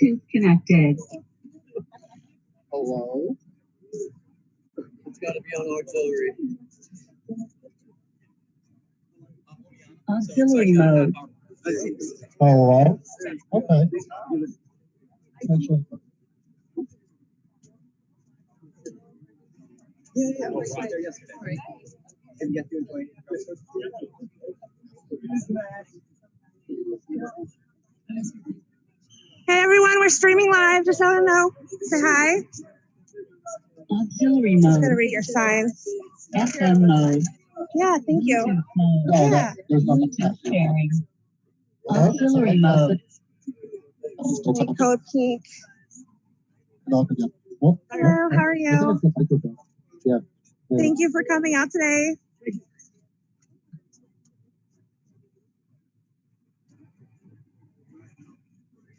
Bluetooth connected. Hello? It's got to be on auxiliary. Auxiliary mode. Hello? Okay. Actually. Yeah, I was there yesterday. Have you got to enjoy Hey everyone, we're streaming live, just so you know. Say hi. Auxiliary I'm mode. gonna read your signs. FM mode. Yeah, thank you. Bluetooth mode. Yeah. Bluetooth pairing. Auxiliary mode. Code pink. Hello, how are you? Yeah. Thank you for coming out today.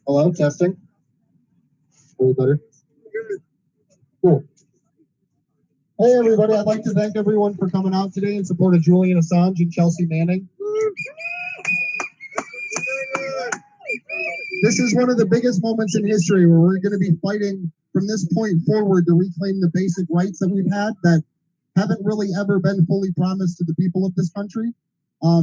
Hello, testing. Way better. Cool. Hey everybody, I'd like to thank everyone for coming out today in support of Julian Assange and Chelsea Manning. This is one of the biggest moments in history where we're going to be fighting from this point forward to reclaim the basic rights that we've had that haven't really ever been fully promised to the people of this country.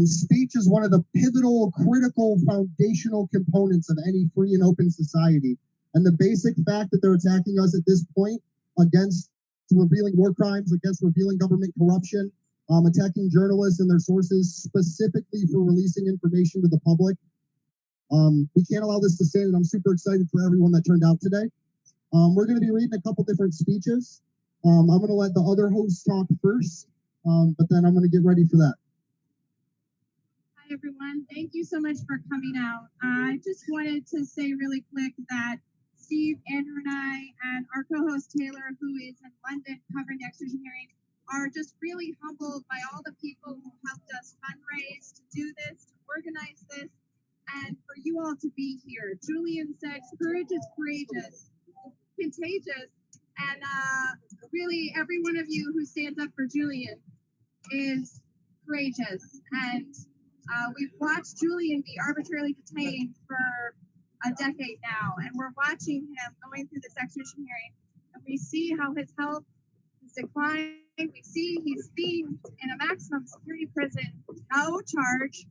Speech is one of the pivotal, critical, foundational components of any free and open society. And the basic fact that they're attacking us at this point against revealing war crimes, against revealing government corruption, attacking journalists and their sources specifically for releasing information to the public. We can't allow this to stand, and I'm super excited for everyone that turned out today. We're going to be reading a couple different speeches. I'm going to let the other hosts talk first, but then I'm going to get ready for that. Hi, everyone. Thank you so much for coming out. I just wanted to say really quick that Steve, Andrew, and I, and our co-host Taylor, who is in London covering the extradition hearing, are just really humbled by all the people who helped us fundraise to do this, to organize this, and for you all to be here. Julian said, courage is courageous, contagious, and really every one of you who stands up for Julian is courageous. And we've watched Julian be arbitrarily detained for a decade now, and we're watching him going through this extradition hearing, and we see how his health is declining. We see he's being in a maximum security prison, no charge,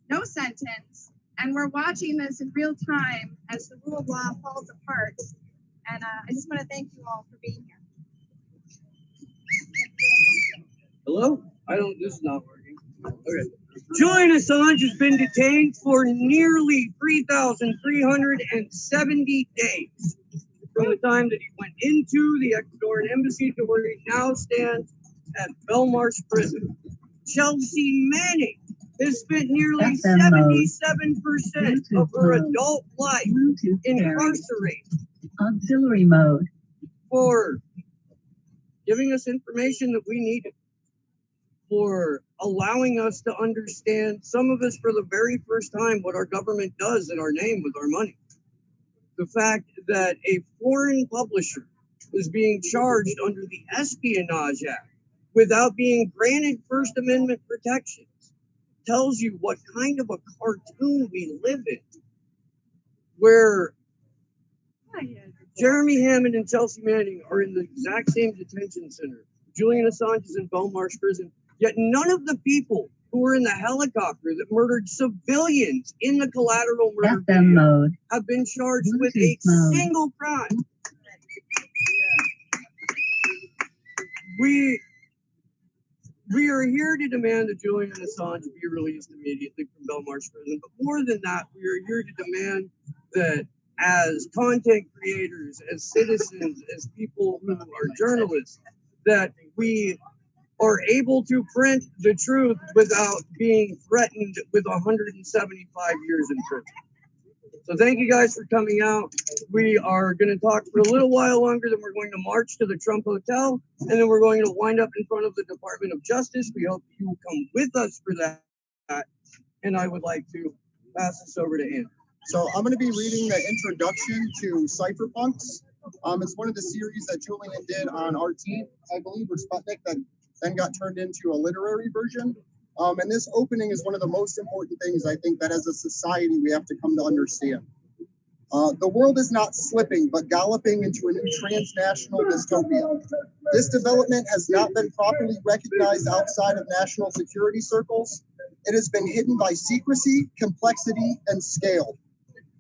no sentence, and we're watching this in real time as the rule of law falls apart. And I just want to thank you all for being here. Hello? This is not working. Okay. Julian Assange has been detained for nearly 3,370 days from the time that he went into the Ecuadorian Embassy to where he now stands at Belmarsh prison. Chelsea Manning has spent nearly 77% of her adult life incarcerated. Auxiliary mode. For giving us information that we needed, for allowing us to understand, some of us for the very first time, what our government does in our name with our money. The fact that a foreign publisher is being charged under the Espionage Act without being granted First Amendment protections tells you what kind of a cartoon we live in, where Jeremy Hammond and Chelsea Manning are in the exact same detention center. Julian Assange is in Belmarsh prison. Yet none of the people who were in the helicopter that murdered civilians in the collateral murder video have been charged with a single crime. We are here to demand that Julian Assange be released immediately from Belmarsh prison. But more than that, we are here to demand that as content creators, as citizens, as people who are journalists, that we are able to print the truth without being threatened with 175 years in prison. So thank you guys for coming out. We are going to talk for a little while longer, then we're going to march to the Trump Hotel, and then we're going to wind up in front of the Department of Justice. We hope you will come with us for that. And I would like to pass this over to Andrew. So I'm going to be reading the introduction to Cypherpunks. It's one of the series that Julian did on RT, I believe, or Sputnik, that then got turned into a literary version. And this opening is one of the most important things I think that as a society we have to come to understand. The world is not slipping, but galloping into a new transnational dystopia. This development has not been properly recognized outside of national security circles. It has been hidden by secrecy, complexity, and scale.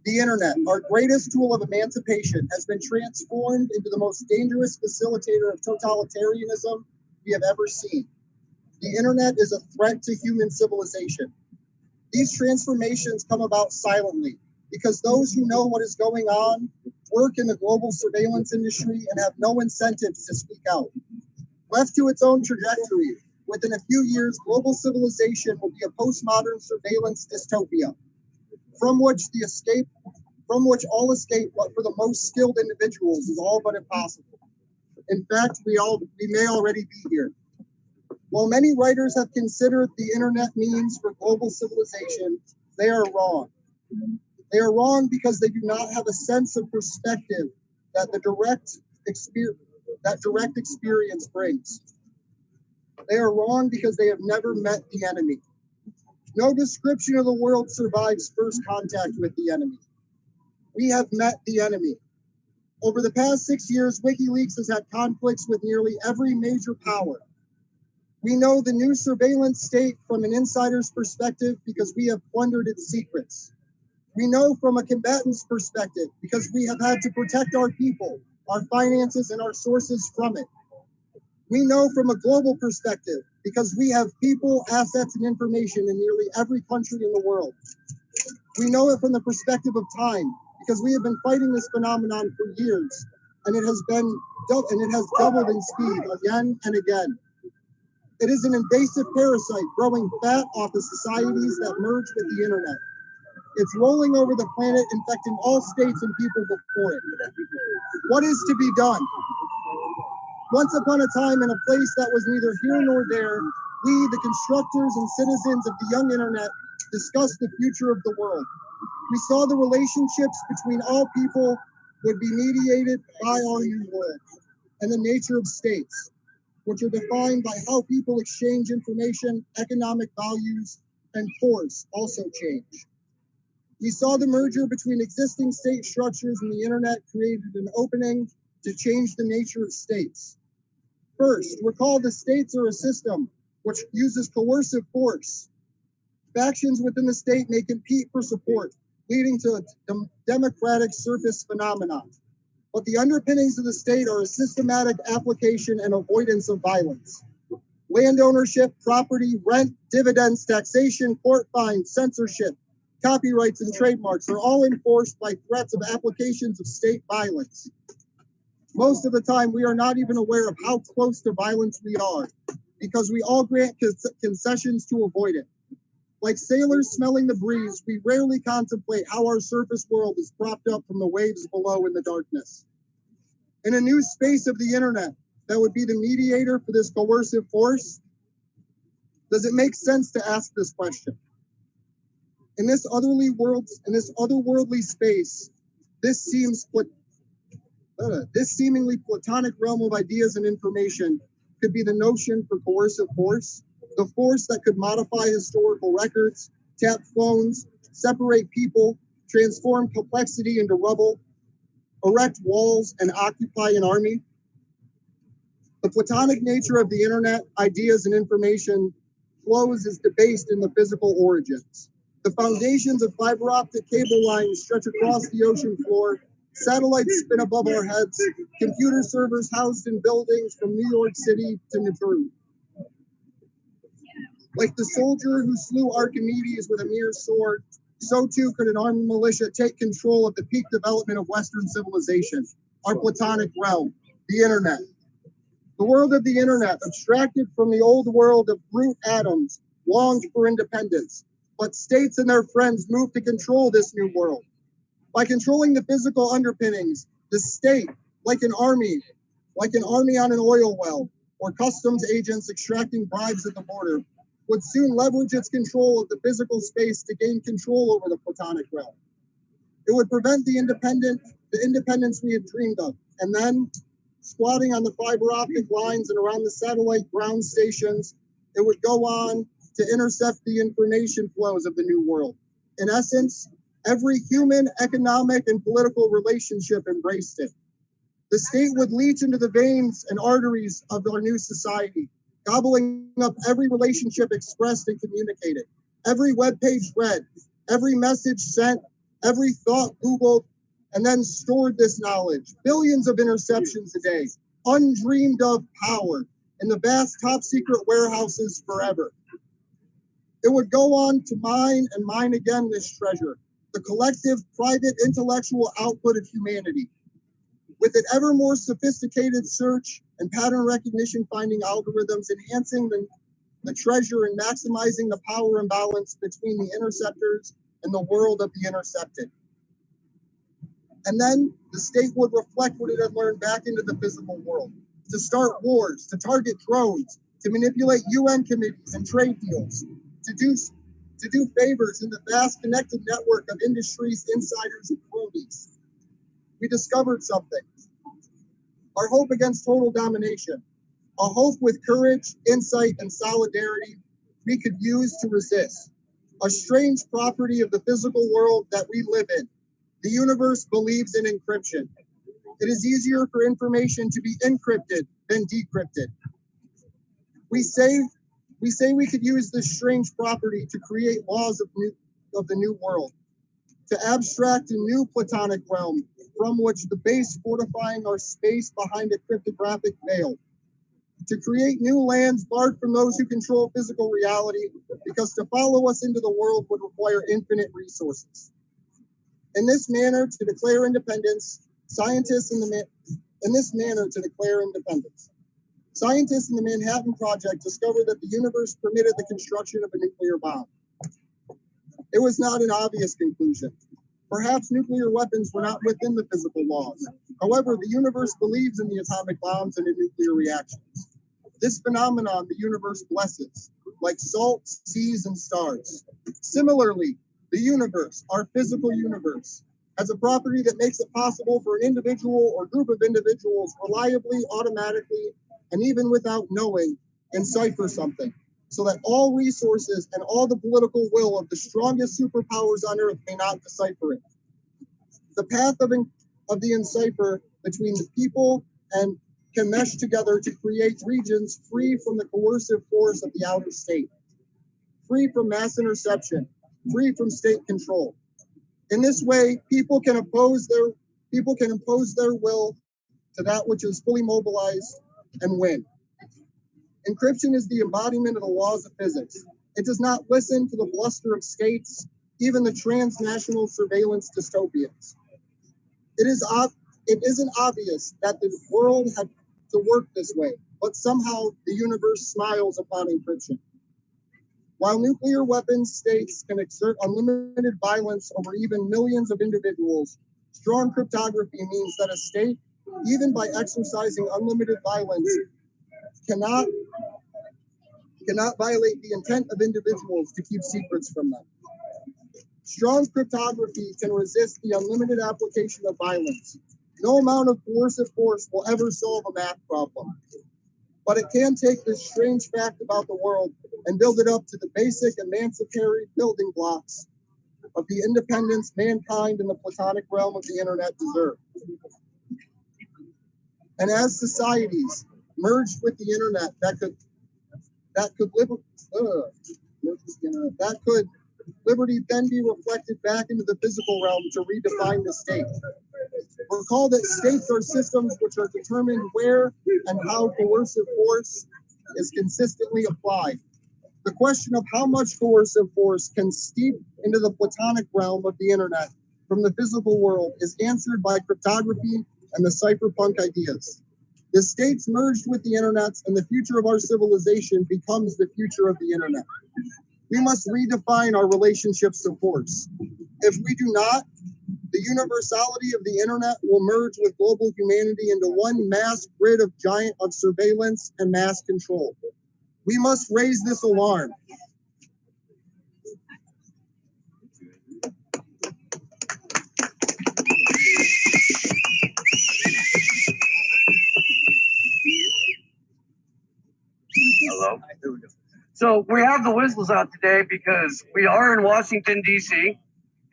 The internet, our greatest tool of emancipation, has been transformed into the most dangerous facilitator of totalitarianism we have ever seen. The internet is a threat to human civilization. These transformations come about silently because those who know what is going on work in the global surveillance industry and have no incentives to speak out. Left to its own trajectory, within a few years, global civilization will be a postmodern surveillance dystopia, from which all escape, but for the most skilled individuals is all but impossible. In fact, we may already be here. While many writers have considered the internet means for global civilization, they are wrong. They are wrong because they do not have a sense of perspective that direct experience brings. They are wrong because they have never met the enemy. No description of the world survives first contact with the enemy. We have met the enemy. Over the past 6 years, WikiLeaks has had conflicts with nearly every major power. We know the new surveillance state from an insider's perspective because we have plundered its secrets. We know from a combatant's perspective because we have had to protect our people, our finances, and our sources from it. We know from a global perspective because we have people, assets, and information in nearly every country in the world. We know it from the perspective of time because we have been fighting this phenomenon for years, and it has doubled in speed again and again. It is an invasive parasite growing fat off the societies that merge with the internet. It's rolling over the planet, infecting all states and people before it. What is to be done? Once upon a time, in a place that was neither here nor there, we, the constructors and citizens of the young internet, discussed the future of the world. We saw the relationships between all people would be mediated by our new world and the nature of states, which are defined by how people exchange information, economic values, and force also change. We saw the merger between existing state structures and the internet created an opening to change the nature of states. First, recall the states are a system which uses coercive force. Factions within the state may compete for support, leading to a democratic surface phenomenon. But the underpinnings of the state are a systematic application and avoidance of violence. Land ownership, property, rent, dividends, taxation, court fines, censorship, copyrights, and trademarks are all enforced by threats of applications of state violence. Most of the time, we are not even aware of how close to violence we are, because we all grant concessions to avoid it. Like sailors smelling the breeze, we rarely contemplate how our surface world is propped up from the waves below in the darkness. In a new space of the internet that would be the mediator for this coercive force, does it make sense to ask this question? In this otherworldly space, this seemingly platonic realm of ideas and information could be the notion for coercive force, the force that could modify historical records, tap phones, separate people, transform complexity into rubble, erect walls, and occupy an army. The platonic nature of the internet, ideas, and information flows is debased in the physical origins. The foundations of fiber optic cable lines stretch across the ocean floor, satellites spin above our heads, computer servers housed in buildings from New York City to Peru. Like the soldier who slew Archimedes with a mere sword, so too could an armed militia take control of the peak development of Western civilization, our platonic realm, the internet. The world of the internet, abstracted from the old world of brute atoms, longed for independence, but states and their friends moved to control this new world. By controlling the physical underpinnings, the state, like an army on an oil well, or customs agents extracting bribes at the border, would soon leverage its control of the physical space to gain control over the platonic realm. It would prevent the independence we had dreamed of, and then, squatting on the fiber optic lines and around the satellite ground stations, it would go on to intercept the information flows of the new world. In essence, Every human, economic, and political relationship embraced it. The state would leach into the veins and arteries of our new society, gobbling up every relationship expressed and communicated, every web page read, every message sent, every thought Googled, and then stored this knowledge. Billions of interceptions a day, undreamed of power in the vast top secret warehouses forever. It would go on to mine and mine again this treasure, the collective private intellectual output of humanity. With an ever more sophisticated search and pattern recognition finding algorithms enhancing the treasure and maximizing the power imbalance between the interceptors and the world of the intercepted. And then the state would reflect what it had learned back into the physical world, to start wars, to target drones, to manipulate UN committees and trade deals, to do favors in the vast connected network of industries, insiders, and cronies. We discovered something. Our hope against total domination, a hope with courage, insight, and solidarity we could use to resist. A strange property of the physical world that we live in. The universe believes in encryption. It is easier for information to be encrypted than decrypted. We say we could use this strange property to create laws of the new world, to abstract a new platonic realm from which the base fortifying our space behind a cryptographic veil, to create new lands barred from those who control physical reality, because to follow us into the world would require infinite resources. In this manner, to declare independence, scientists in the Manhattan Project discovered that the universe permitted the construction of a nuclear bomb. It was not an obvious conclusion. Perhaps nuclear weapons were not within the physical laws. However, the universe believes in the atomic bombs and in nuclear reactions. This phenomenon the universe blesses, like salt, seas, and stars. Similarly, the universe, our physical universe, has a property that makes it possible for an individual or group of individuals reliably, automatically, and even without knowing, encipher something, so that all resources and all the political will of the strongest superpowers on earth may not decipher it. The path of the encipher between the people and can mesh together to create regions free from the coercive force of the outer state, free from mass interception, free from state control. In this way, people can impose their will to that which is fully mobilized and win. Encryption is the embodiment of the laws of physics. It does not listen to the bluster of states, even the transnational surveillance dystopians. It isn't obvious that the world had to work this way, but somehow the universe smiles upon encryption. While nuclear weapons states can exert unlimited violence over even millions of individuals, strong cryptography means that a state, even by exercising unlimited violence, cannot violate the intent of individuals to keep secrets from them. Strong cryptography can resist the unlimited application of violence. No amount of coercive force will ever solve a math problem. But it can take this strange fact about the world and build it up to the basic emancipatory building blocks of the independence mankind in the platonic realm of the internet deserve. And as societies merged with the internet, liberty then be reflected back into the physical realm to redefine the state. Recall that states are systems which are determined where and how coercive force is consistently applied. The question of how much coercive force can steep into the platonic realm of the internet from the physical world is answered by cryptography and the cypherpunk ideas. The states merged with the internet, and the future of our civilization becomes the future of the internet. We must redefine our relationships to force. If we do not, the universality of the internet will merge with global humanity into one mass grid of surveillance and mass control. We must raise this alarm. Hello. There we go. So we have the whistles out today because we are in Washington, D.C.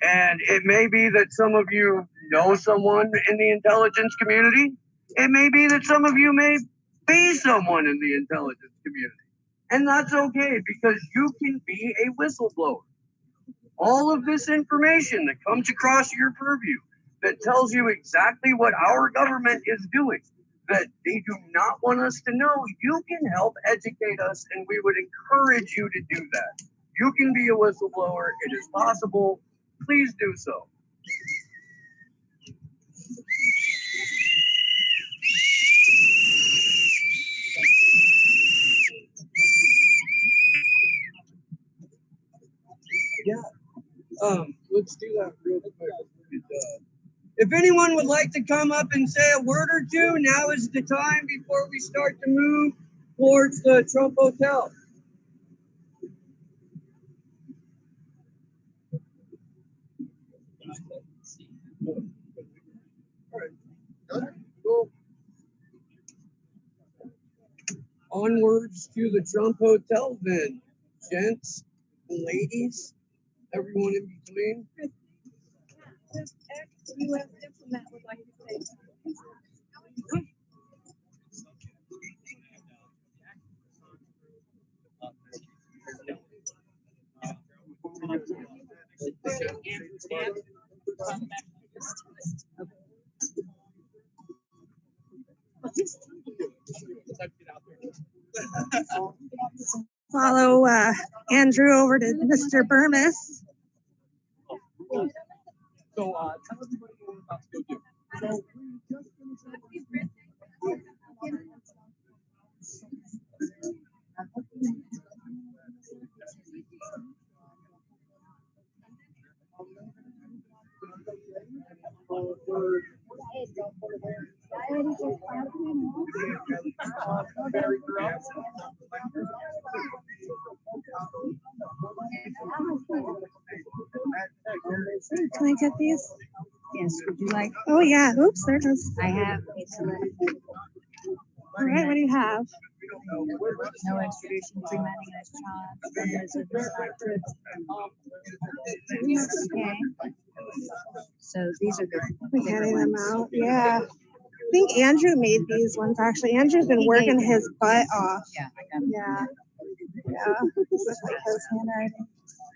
And it may be that some of you know someone in the intelligence community. It may be that some of you may be someone in the intelligence community. And that's okay, because you can be a whistleblower. All of this information that comes across your purview that tells you exactly what our government is doing, that they do not want us to know, you can help educate us, and we would encourage you to do that. You can be a whistleblower. It is possible. Please do so. Let's do that real quick. If anyone would like to come up and say a word or two, now is the time before we start to move towards the Trump Hotel. All right. Cool. Onwards to the Trump Hotel then, gents, ladies, everyone in between. This ex-U.S. diplomat would like to say something. Follow Andrew over to Mr. Burmis. So tell everybody what we're about to go do. So we just finished Can I get these? Yes, would you like? Oh yeah. Oops, there it is. I have. All right, what do you have? No extradition, remanding as charged. Okay. So these are the. We're handing them out. Yeah. I think Andrew made these ones actually. Andrew's been working his butt off. Yeah, I got them. Yeah. Yeah. With like his handwriting.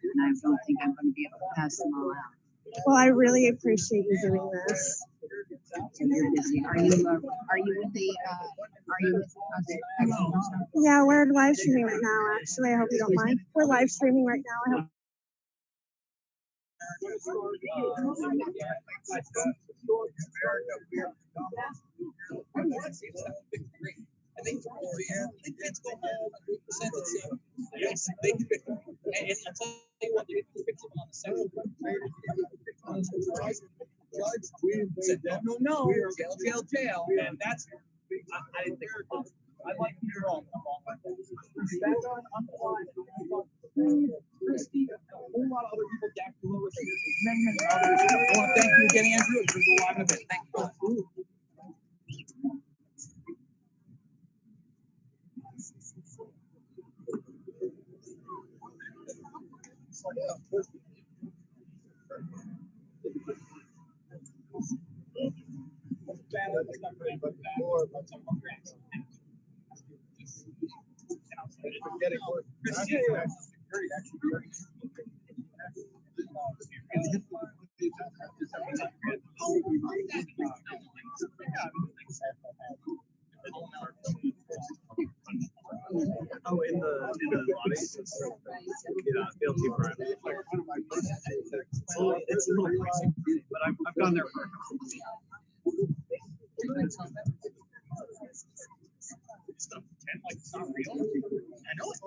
And I don't think I'm going to be able to pass them all out. Well, I really appreciate you doing this. So you're busy. Are you with the? Are you with? Okay. Yeah, we're live streaming right now. Actually, I hope you don't mind. We're live streaming right now. I hope. I think the kids go home and we present it to them. Yes, they can pick them. And I tell you what, they pick them on the second. Judge, said no, jail. And that's, I didn't think it was possible. I'd like to hear all. Christy, a whole lot of other people, Jack Lewis, many others. I want to thank you again, Andrew. It's going to go live in a bit. Thank you. Oh, in the lobby? Yeah, guilty crime. It's a little crazy, but I've gone there for a couple of weeks. It's gonna pretend like it's not real. I know it.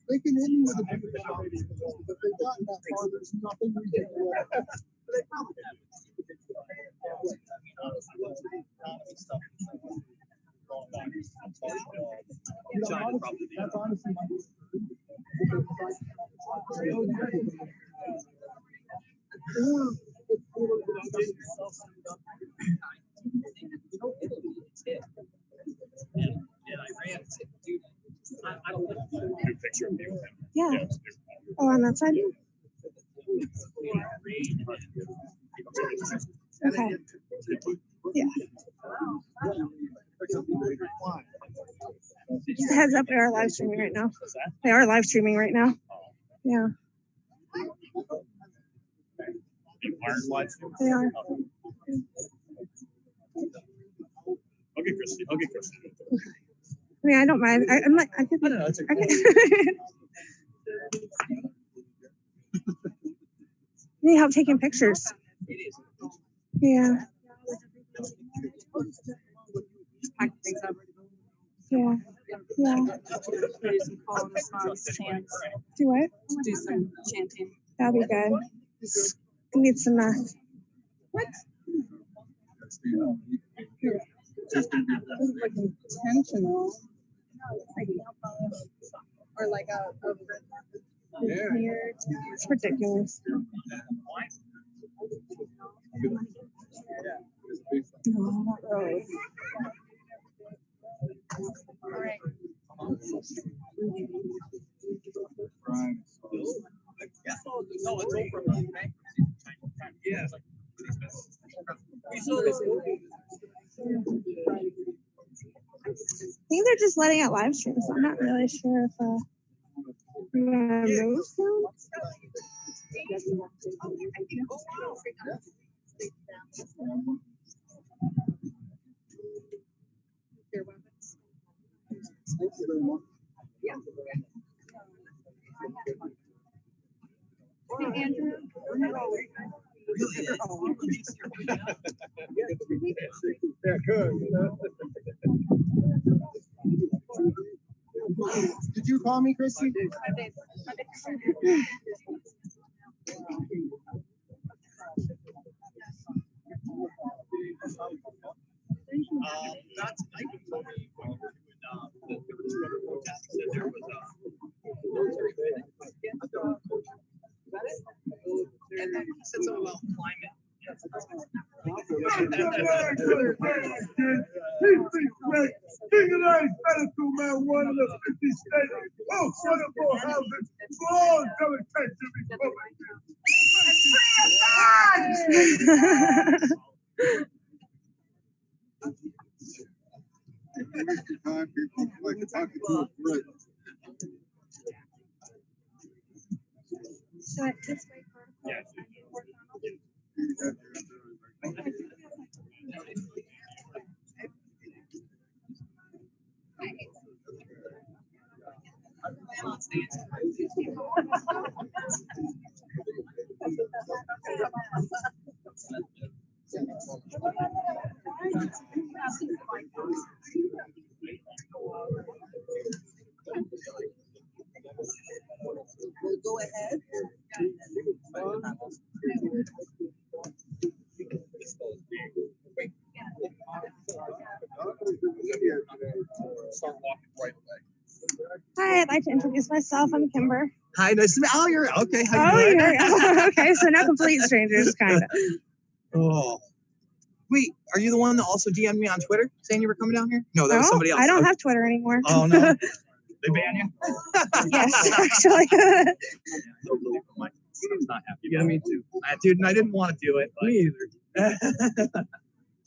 They can hit you with a different shot, but if they've gotten that far, there's nothing we can do. That's honestly my Good picture of me with him. Yeah. Yeah, it's Oh, on that side? Okay. Yeah. Just a heads up, they are live streaming right now. They are live streaming right now. Yeah, they are. Okay, Christy. Okay, Christy. I mean, I don't mind. I'm like, I could. No, no, it's okay. Need help taking pictures. Yeah. Pack things up. Yeah. Yeah. Do some call and response chants. Do what? Do some chanting. That'll be good. We need some what? Like intentional. Or like a weird. It's ridiculous. No, not really. All right. No, it's over. Yeah. We saw this movie. I think they're just letting out live streams. I'm not really sure if we're gonna move them. Your weapons. Thank you very much. Hey, Andrew. Yeah, good. Did you call me, Christy? Not tonight, but told me when we were doing there were 2 other protests. He said there was a military clinic. And then he said something about climate. Go ahead. Start walking right away. Hi, I'd like to introduce myself. I'm Kimber. Hi, nice to meet you. Oh, you're okay. How Oh, you doing? okay. So not complete strangers, kind of. Oh. Wait, are you the one that also DM'd me on Twitter saying you were coming down here? No, that was somebody else. I don't Okay. have Twitter anymore. Oh, no. They ban you? Yes, actually. I'm not happy. Yeah, me too. Dude, and I didn't want to do it. Me either.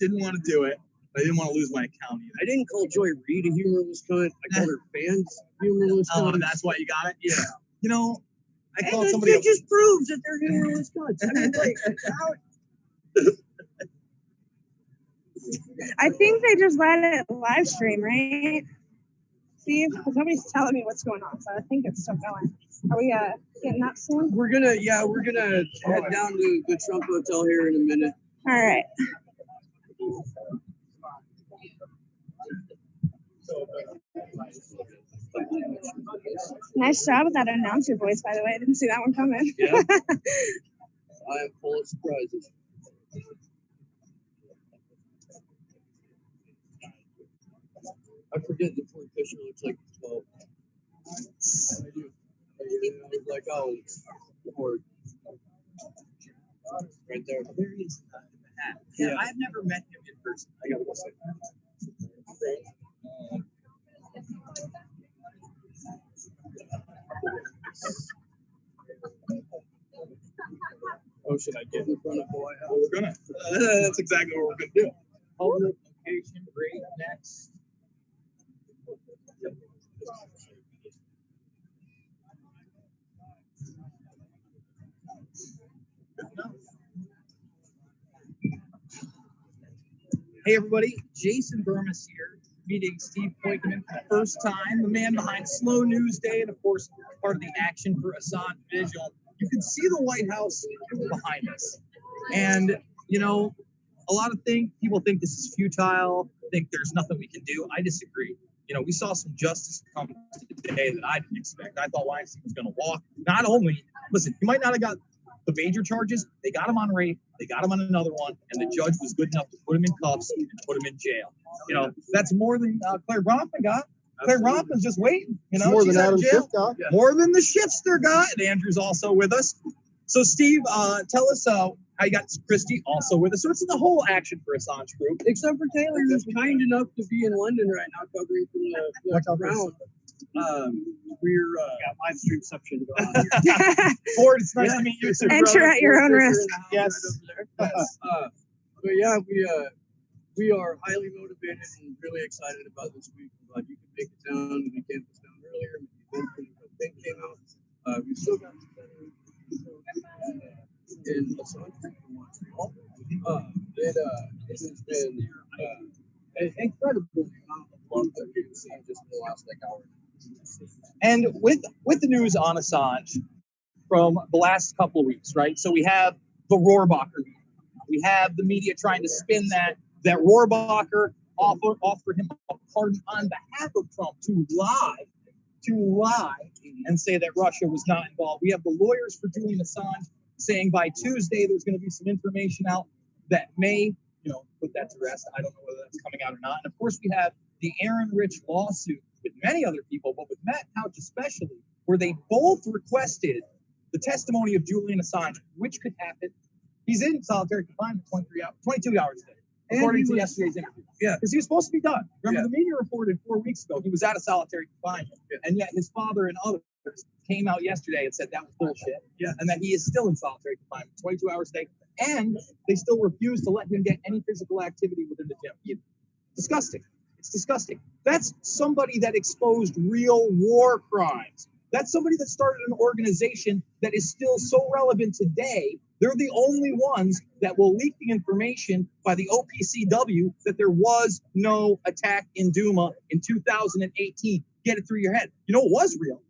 Didn't want to do it. I didn't want to lose my account either. I didn't call Joy Reid a humorless cunt. I called her fans humorless Oh, cunts. and that's why you got it? Yeah. You know, I And called it somebody. just proves that they're humorless cunts. I mean, like, how, I think they just let it live stream, right? Steve? Because nobody's telling me what's going on, so I think it's still going. Are we getting up soon? we're gonna head down to the Trump Hotel here in a minute. All right. Nice job with that announcer voice, by the way. I didn't see that one coming. Yeah. I am full of surprises. I forget the politician looks like 12. I do. I was like, oh, it's Ford. Right there. There he is in the hat. Yeah, I've never met him in person. I gotta go say that. Oh, should I get in front of the White House? We're gonna. That's exactly what we're gonna do. Public location break next. Hey everybody, Jason Burmis here, meeting Steve Poikman for the first time, the man behind Slow News Day, and of course, part of the Action for Assange Vigil. You can see the White House behind us. And, you know, a lot of people think this is futile, think there's nothing we can do. I disagree. You know, we saw some justice come today that I didn't expect. I thought Weinstein was going to walk. Not only, listen, he might not have got the major charges, they got him on rape, they got him on another one, and the judge was good enough to put him in cuffs and put him in jail. You know, that's more than Claire Bronfman got. Claire Bronfman's just waiting. You know, More she's than out Adam of jail. Schiff got. More than the Schiffster got. And Andrew's also with us. So Steve, tell us how you got Christy also with us. So it's in the whole Action for Assange group. Except for Taylor, who's kind enough to be in London right now, covering from the ground. We're got live stream section going on. Ford, it's nice to meet you too. Enter at your own risk. Yes. Yes. But yeah, we are highly motivated and really excited about this week. I'm glad you could make it down to the campus down earlier. The thing came out. We've still got in Assange in Montreal. It has been an incredible amount of love that we've seen just in the last hour. And with the news on Assange from the last couple of weeks, right? So we have the Rohrbacher meeting. We have the media trying to spin that Rohrbacher offered him a pardon on behalf of Trump to lie and say that Russia was not involved. We have the lawyers for Julian Assange saying by Tuesday there's going to be some information out that may, put that to rest. I don't know whether that's coming out or not. And of course, we have the Aaron Rich lawsuit with many other people, but with Matt Couch especially, where they both requested the testimony of Julian Assange, which could happen. He's in solitary confinement 22 hours a day, according to yesterday's interview. Yeah. Because he was supposed to be done. Remember, the media reported 4 weeks ago he was out of solitary confinement, and yet his father and others came out yesterday and said that was bullshit, and that he is still in solitary confinement 22 hours a day, and they still refuse to let him get any physical activity within the gym. Disgusting. It's disgusting. That's somebody that exposed real war crimes. That's somebody that started an organization that is still so relevant today. They're the only ones that will leak the information by the OPCW that there was no attack in Duma in 2018. Get it through your head. You know what was real?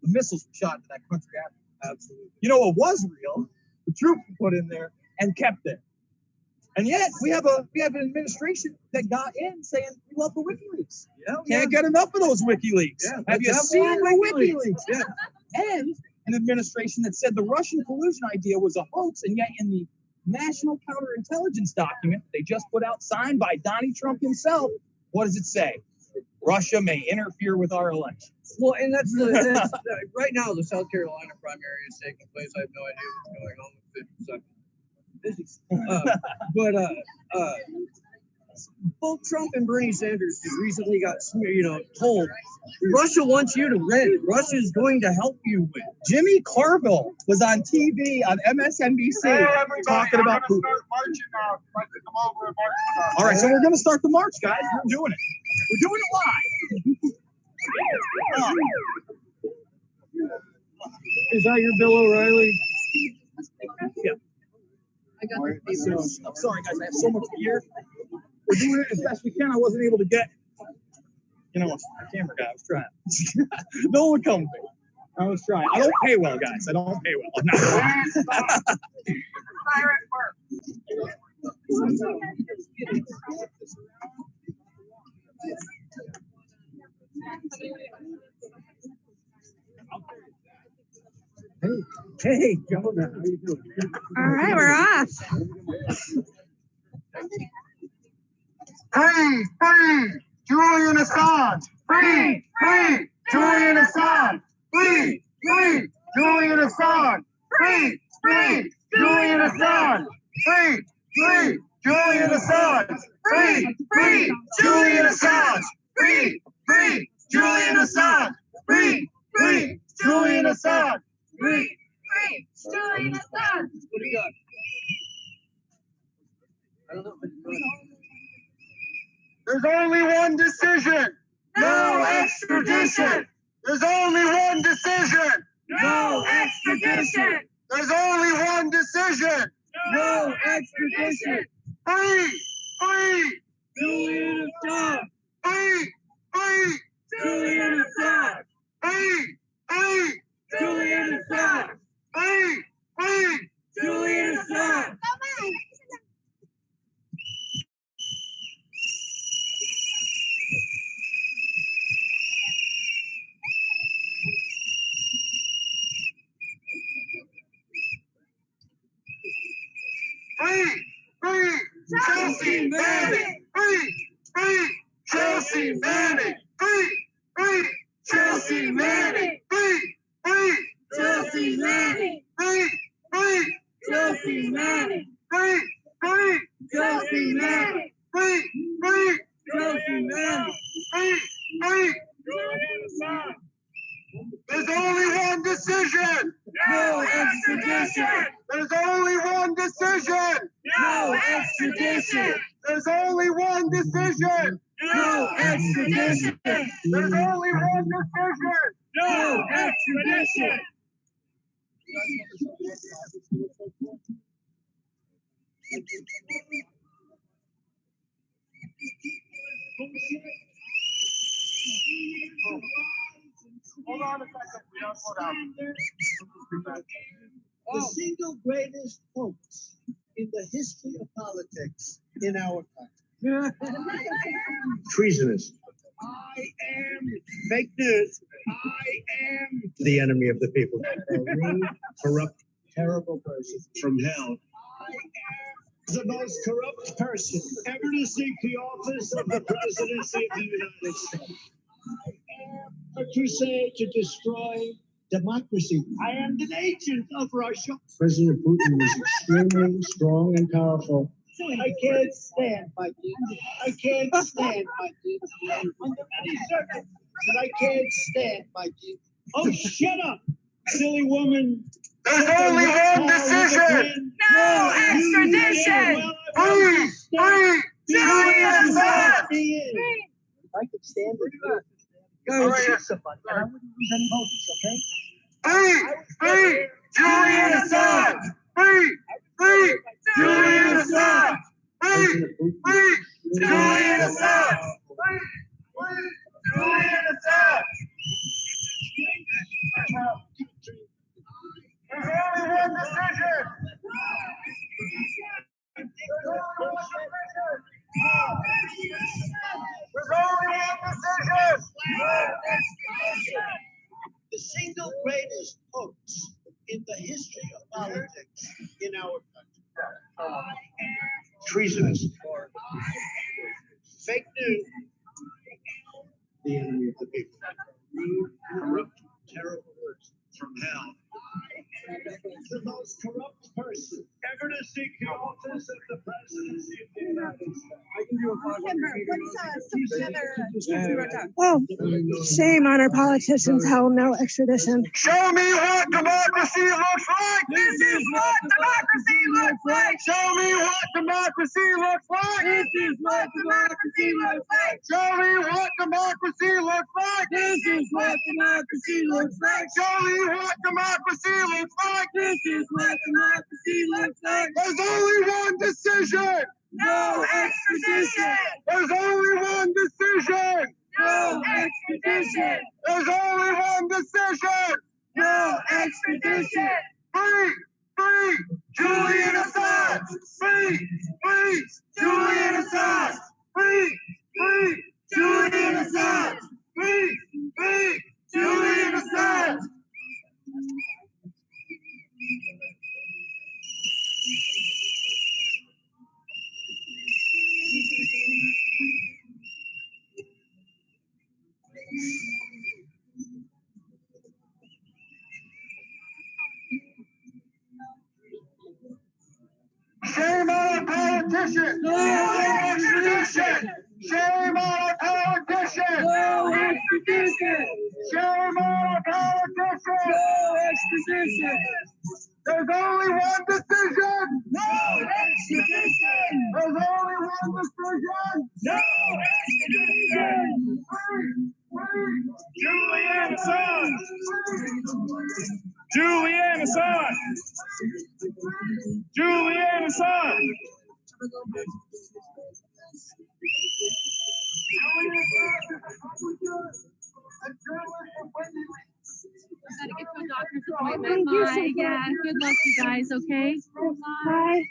The missiles were shot into that country after. Absolutely. You know what was real? The troops were put in there and kept there. And yet we have an administration that got in saying we love the WikiLeaks. Can't get enough of those WikiLeaks. Have you seen the WikiLeaks? And an administration that said the Russian collusion idea was a hoax, and yet in the National Counterintelligence document they just put out, signed by Donald Trump himself, what does it say? Russia may interfere with our elections. Well, and that's right now the South Carolina primary is taking place. I have no idea what's going on with 50 both Trump and Bernie Sanders just recently got, told Russia wants you to win. Russia is going to help you win. Jimmy Carville was on TV on MSNBC talking about Putin. All right, so we're going to start the march, guys. We're doing it. We're doing it live. Is that your Bill O'Reilly? Yeah. I got the papers. I'm sorry, guys. I have so much gear. We're doing it as best we can. I wasn't able to get, my camera guy. I was trying. No one come to me. I was trying. I don't pay well, guys. I don't pay well. I'm not. Hey, Jonah, how you doing? All right, we're off. Free Julian Assange! Free Julian Assange! Free Julian Assange! Free Julian Assange! Free Julian Assange! Free Julian Assange! Free Julian Assange! Free Julian Assange! Free! Free! Julian Assange! What do you got? I don't know. There's only one decision! No extradition! There's only one decision! No extradition! There's only one decision! No extradition! Free! Free! Julian Assange! Free! Free! Julian Assange! Free! Free! Julian Assange! Free! Free! Julian Assange! Free! Free! Chelsea Manning! Free! Free! Chelsea Manning! Free! Free! Chelsea Manning! Free! Free! Chelsea Manning! Free! Free! Chelsea Manning! Free! Free! Chelsea Manning! Free! Free! Chelsea Manning! Free! Free! Julian Assange! There's only one decision! No extradition! There's only one decision! No extradition! There's only one decision! No extradition! There's only one decision! No extradition! Hold on a second. We don't slow down. The single greatest hoax in the history of politics in our country. Treasonous. I am fake news. I am The enemy of the people. a rude, Corrupt terrible person. from hell. I am the most corrupt person ever to seek the office of the presidency of the United States. I am a crusade to destroy democracy. I am an agent of Russia. President Putin was extremely strong and powerful. I can't stand my kids. I can't stand my kids. Under any circumstances, I can't stand my kids. Oh, shut up, silly woman. There's only one decision! No extradition! Free! Free! Julian Assange! If I could stand it, All right. I wouldn't lose any votes, okay? Free! Free! Julian Assange! Free! Free! Julian Assange! Free! Free! Julian Assange! Free! Free! Julian Assange! There's only one decision! There's only one decision! The single greatest hoax in the history of politics in our country. Treasonous. Fake news. The enemy of the people. Corrupt, terrible person from hell. The most corrupt person ever to seek the office of the presidency of the United States. I can do a Oh, shame on our politicians. Hell no extradition. Show me what democracy looks like! This is what democracy looks like! Show me what democracy looks like! This is what democracy looks like! Show me what democracy looks like! This is what democracy looks like! Show me what democracy looks like! This is what democracy looks like! There's only one decision! No extradition! There's only one decision! No extradition! There's only one decision! No extradition! Free! Free! Julian Assange! Free! Free! Julian Assange! Free! Free! Julian Assange! Free! Free! Julian Assange! Shame on our politicians! No extradition! Shame on our politicians! No extradition! Shame on our politicians! extradition. There's only one decision. No extradition. There's only one decision. No extradition. Free Julian Assange. Julian Assange. Julian Assange. Gotta get to a doctor's appointment. Bye. Yeah. Good luck, you guys. Okay. Bye.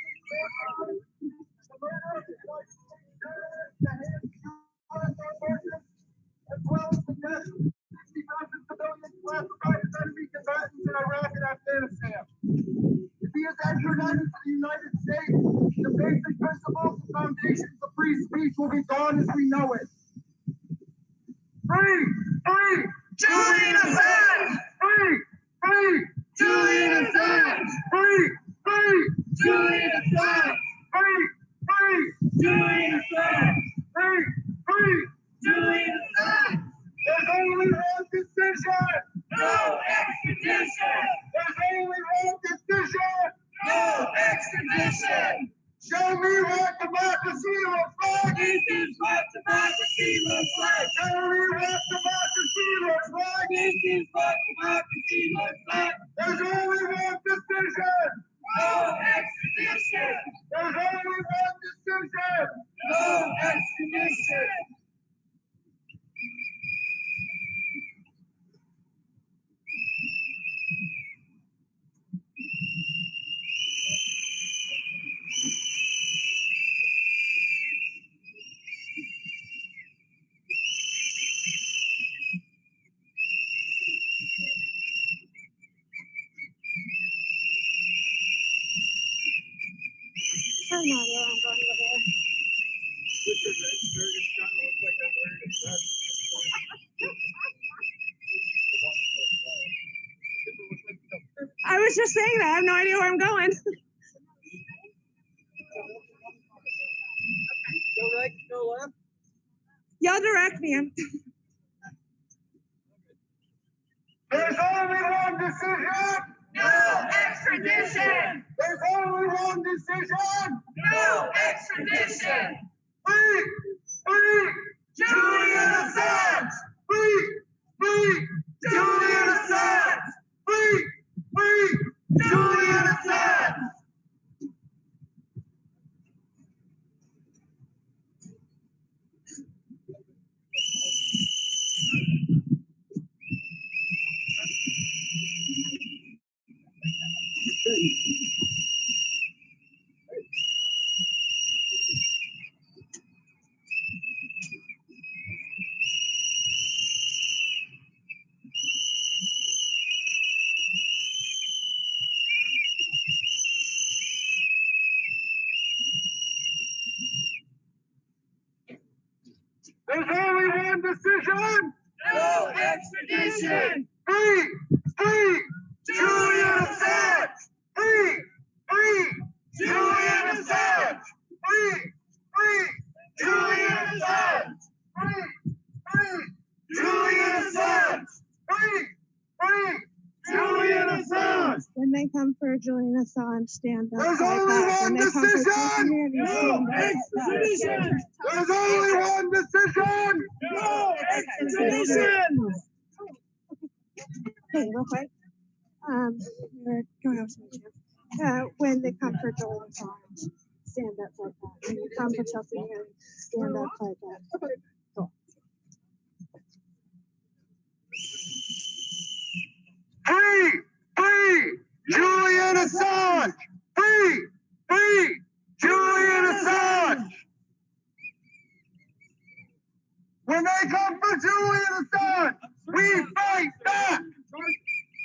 As well as the death of 60,000 civilians classified as enemy combatants in Iraq and Afghanistan. If he is extradited to the United States, the basic principles and foundations of free speech will be gone as we know it. Free! Julian Assange! Free! Julian Assange! Free! Julian Assange! Free! Julian Assange! Free! Julian Assange! There's only one decision! No extradition! There's only one decision! No extradition! Show me what democracy looks like! This is what democracy looks like! Show me what democracy looks like! This is what democracy looks like! There's only one decision! No extradition! There's only one decision! No extradition! I have no idea where I'm going with this. I was just saying that. I have no idea where I'm going. Go right, go left. Y'all direct me. There's only one decision! No extradition! There's only one decision! No extradition! Free! Julian Assange! Free! Julian Assange! Free! Julian Assange! There's only one decision! No extradition! Free! Julian Assange! Free! Julian Assange! Free! Julian Assange! Free! Julian Assange! Free! Julian Assange! When they come for Julian Assange, stand up. There's only one decision! No extradition! There's only one decision! No extradition! Hey, real quick. We're going over some chance. When they come for Julian Assange, stand up like that. When you come for Chelsea, stand up like that. Okay, cool. Free! Julian Assange! Free! Julian Assange! When they come for Julian Assange, we fight back!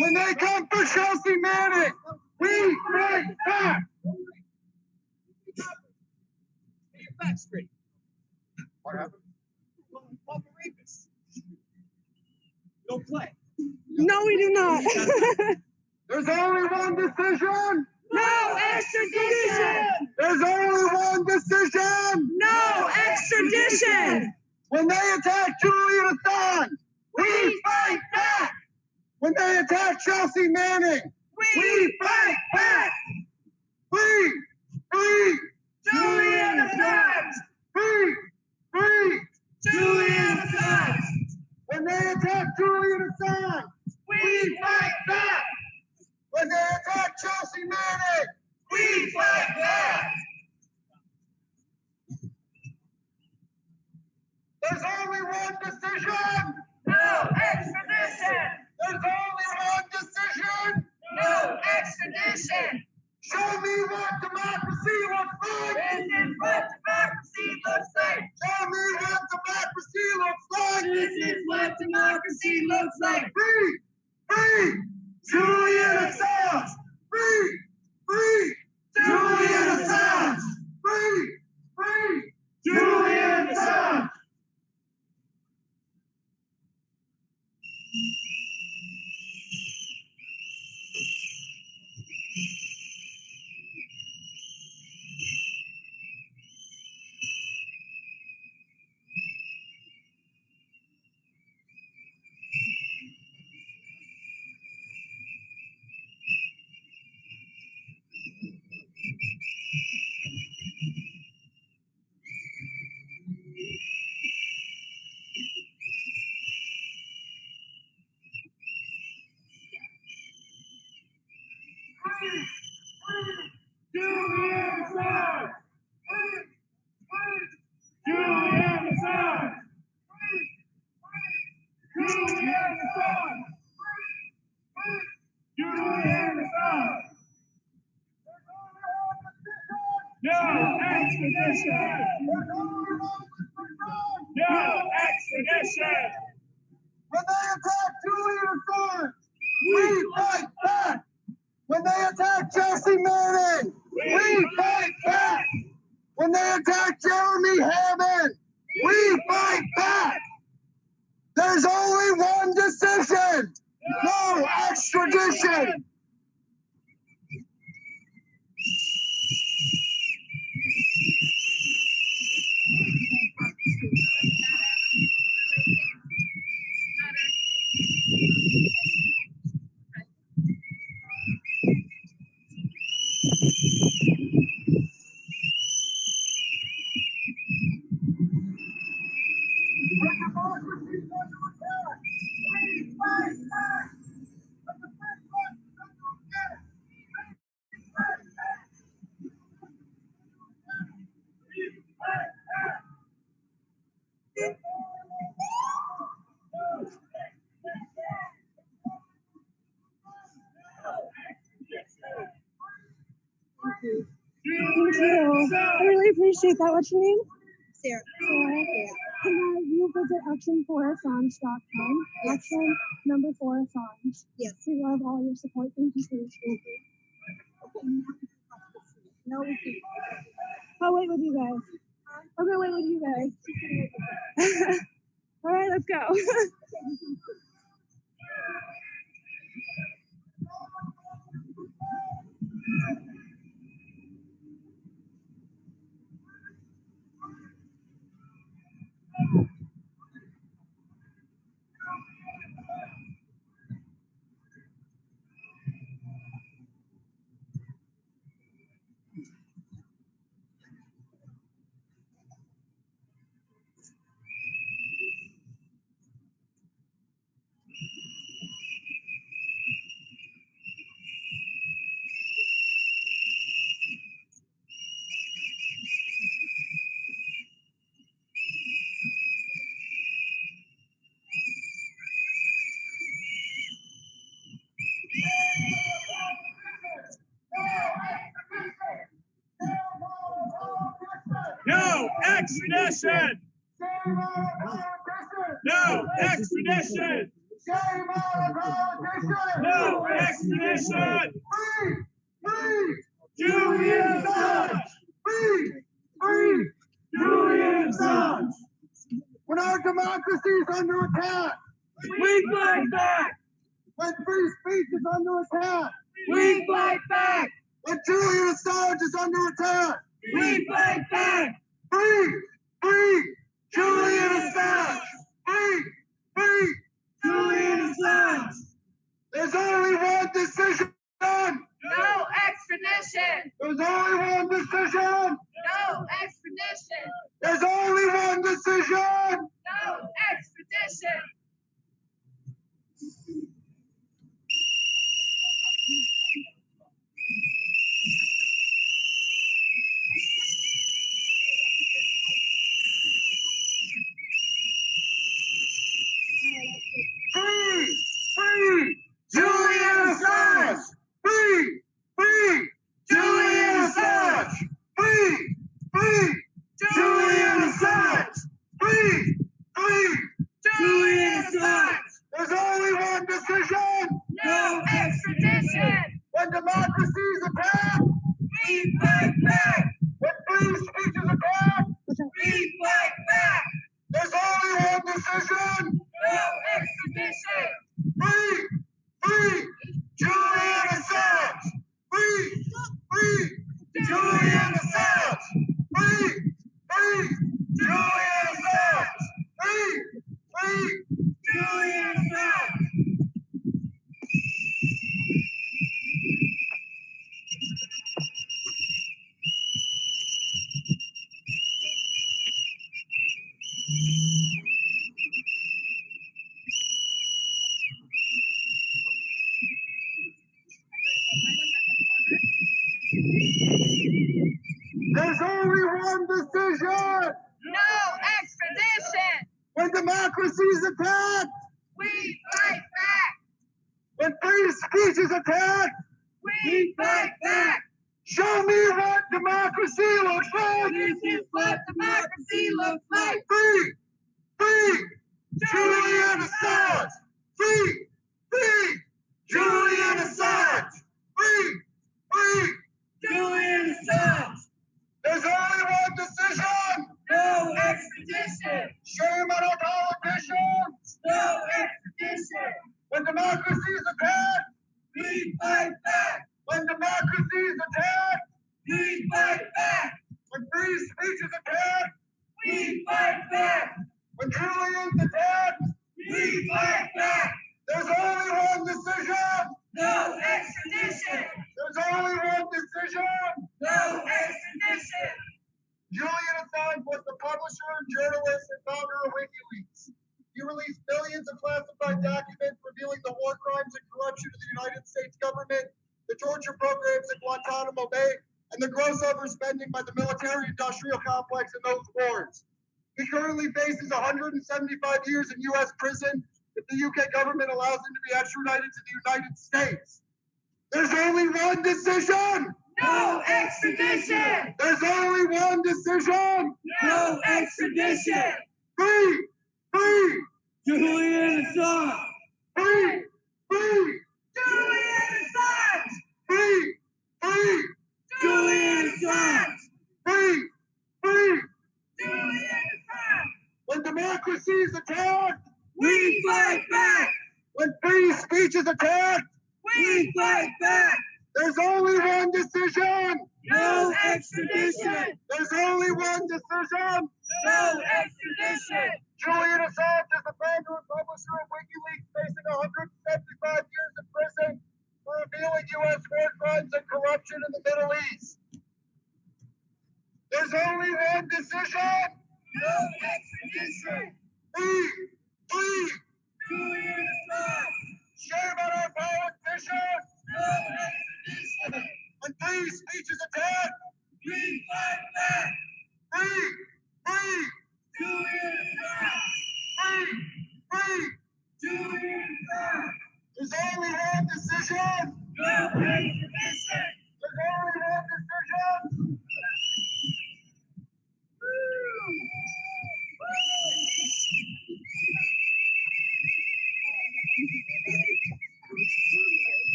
When they come for Chelsea Manning, we fight back! Get your facts straight. What happened? Well, the rapists. Don't play. No, we do not. There's only one decision! No extradition! There's only one decision! No extradition! When they attack Julian Assange, we fight back! When they attack Chelsea Manning, we fight back. Free Julian Assange. Free Julian Assange. When they attack Julian Assange, we fight back. When they attack Chelsea Manning, we fight back. There's only one decision. No extradition. There's only one decision. No extradition. Show me what democracy looks like. This is what democracy looks like. Show me what democracy looks like. This is what democracy looks like. Free Julian Assange. Free Julian Assange. Free Julian Assange. No extradition! When they attack Julian Assange, we fight back! When they attack Chelsea Manning, we fight back! When they attack Jeremy Hammond, we fight back! There's only one decision! No extradition! Thank you. I really appreciate that. What's your name? Sarah. Sarah. Can you visit actionforassange.com? Yes. Action number 4 Assange. Yes. We love all your support. Thank you for your support. No, we can't. I'll wait with you guys. I'm gonna wait with you guys. All right, let's go. No extradition! No extradition! No extradition! Free Julian Assange! Free Julian Assange! When our democracy is under attack, we fight back! When free speech is under attack, we fight back! When Julian Assange is under attack, we fight back! Free Julian Assange! Free Julian Assange! There's only one decision. No extradition. There's only one decision. No extradition. There's only one decision. No extradition. Free! Free! Julian Assange! Free! Free! Julian Assange! Free! Free! Julian Assange! Free! Free! Julian Assange! There's only one decision! No extradition. When democracy is attacked, We fight back. when free speech is attacked, We fight back. there's only one decision! No extradition. Free! Free! Julian Assange! Free! Free! Julian Assange! Free! Free! Julian Assange! Free! Free! Julian Assange. There's only one decision! No extradition. When democracy is attacked! We fight back. When free speech is attacked! We fight back. Show me what democracy looks like! This is what democracy looks like. Free! Free! Julian Assange! Free! Free! Julian Assange! Free! Free! Julian Assange. There's only one decision! No extradition. Shame on our politicians! No extradition. When democracy is attacked! We fight back. When democracy is attacked! We fight back. When free speech is attacked! We fight back. When Julian's attacked! We fight back. There's only one decision! No extradition. There's only one decision! No extradition. Julian Assange was the publisher, journalist, and founder of WikiLeaks. He released millions of classified documents revealing the war crimes and corruption of the United States government, the torture programs at Guantanamo Bay, and the gross overspending by the military-industrial complex in those wars. He currently faces 175 years in U.S. prison if the UK government allows him to be extradited to the United States. There's only one decision! No extradition. There's only one decision! No extradition. Free! Free! Julian Assange. Free! Free! Julian Assange. Free! Free! Julian Assange. Free! Free! Julian Assange. When democracy is attacked! We fight back. When free speech is attacked! We fight back. There's only one decision! No extradition. There's only one decision! No extradition. Julian Assange is the founder and publisher of WikiLeaks, facing 175 years in prison for revealing U.S. war crimes and corruption in the Middle East. There's only one decision! No extradition. Free! Free! Julian Assange. Shame on our politicians! No extradition. When free speech is attacked! We fight back. Free! Free! Julian Assange. Free! Free! Julian Assange. There's only one decision! No extradition. There's only one decision!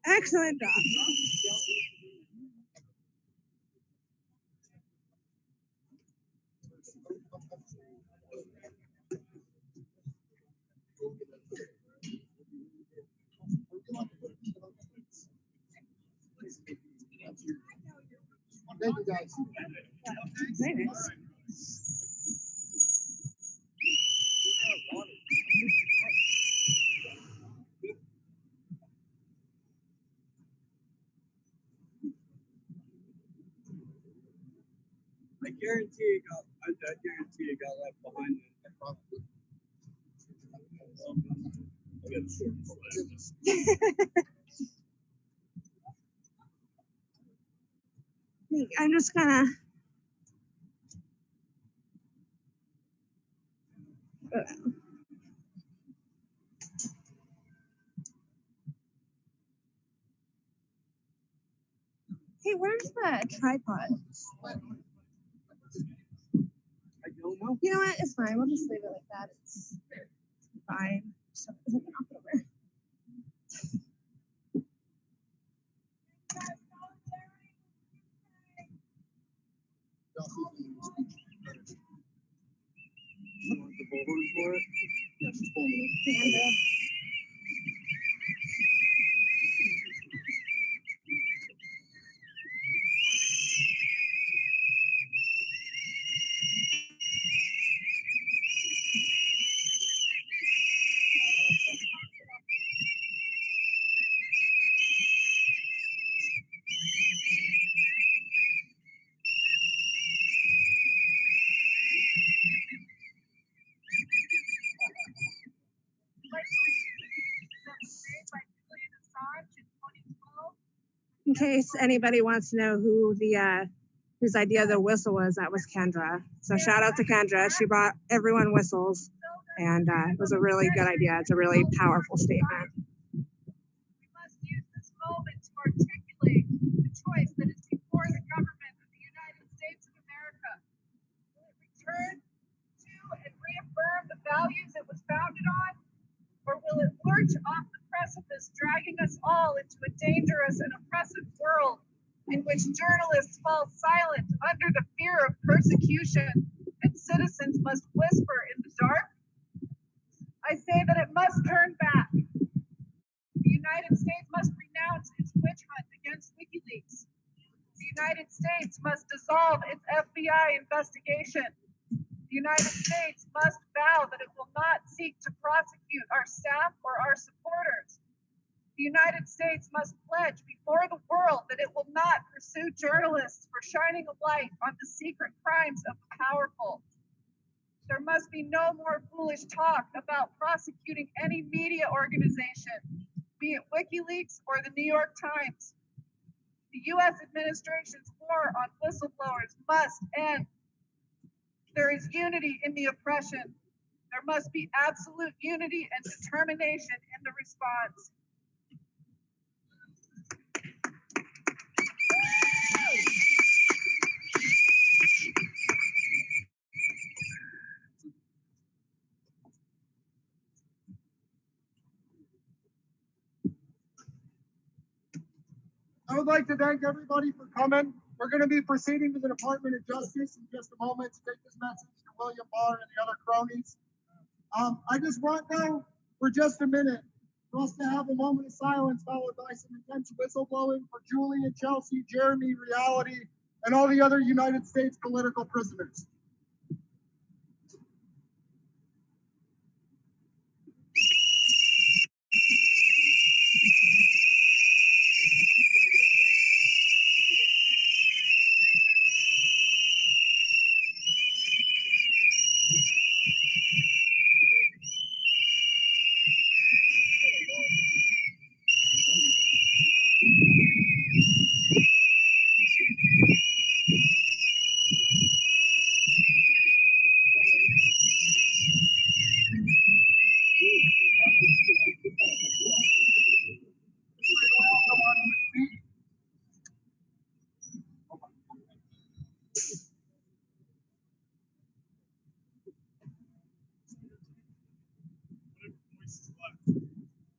Excellent job. Thank you, guys. Very nice. I guarantee it got left behind. I got a short I'm just gonna. Hey, where's the tripod? I don't know. You know what? It's fine. We'll just leave it like that. It's fine. Stuff doesn't knock over. You want the bullhorn for it? Yeah, she's pulling it up. In case anybody wants to know who the whose idea the whistle was, that was Kendra. So shout out to Kendra. She brought everyone whistles, and it was a really good idea. It's a really powerful statement. We must use this moment to articulate the choice that is before the government of the United States of America. Will it return to and reaffirm the values it was founded on, or will it lurch off the precipice, dragging us all into a dangerous and oppressive world in which journalists fall silent under the fear of persecution and citizens must whisper in the dark? I say that it must turn back. The United States must renounce its witch hunt against WikiLeaks. The United States must dissolve its FBI investigation. The United States must vow that it will not seek to prosecute our staff or our supporters. The United States must pledge before the world that it will not pursue journalists for shining a light on the secret crimes of the powerful. There must be no more foolish talk about prosecuting any media organization, be it WikiLeaks or the New York Times. The U.S. administration's war on whistleblowers must end. There is unity in the oppression. There must be absolute unity and determination in the response. I would like to thank everybody for coming. We're going to be proceeding to the Department of Justice in just a moment to take this message to William Barr and the other cronies. I just want now, for just a minute, for us to have a moment of silence followed by some intense whistleblowing for Julian, Chelsea, Jeremy, Reality, and all the other United States political prisoners.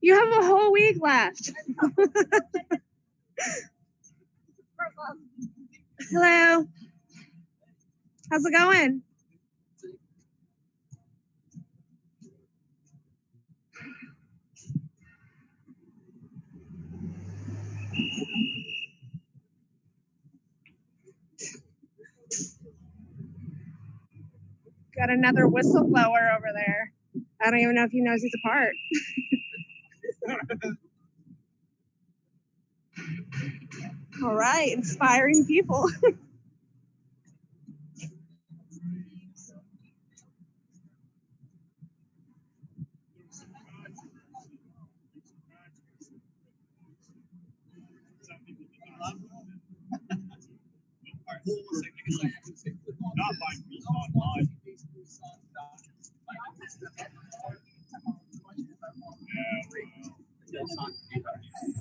You have a whole week left. Hello. How's it going? Got another whistleblower over there. I don't even know if he knows he's a part. All right, inspiring people.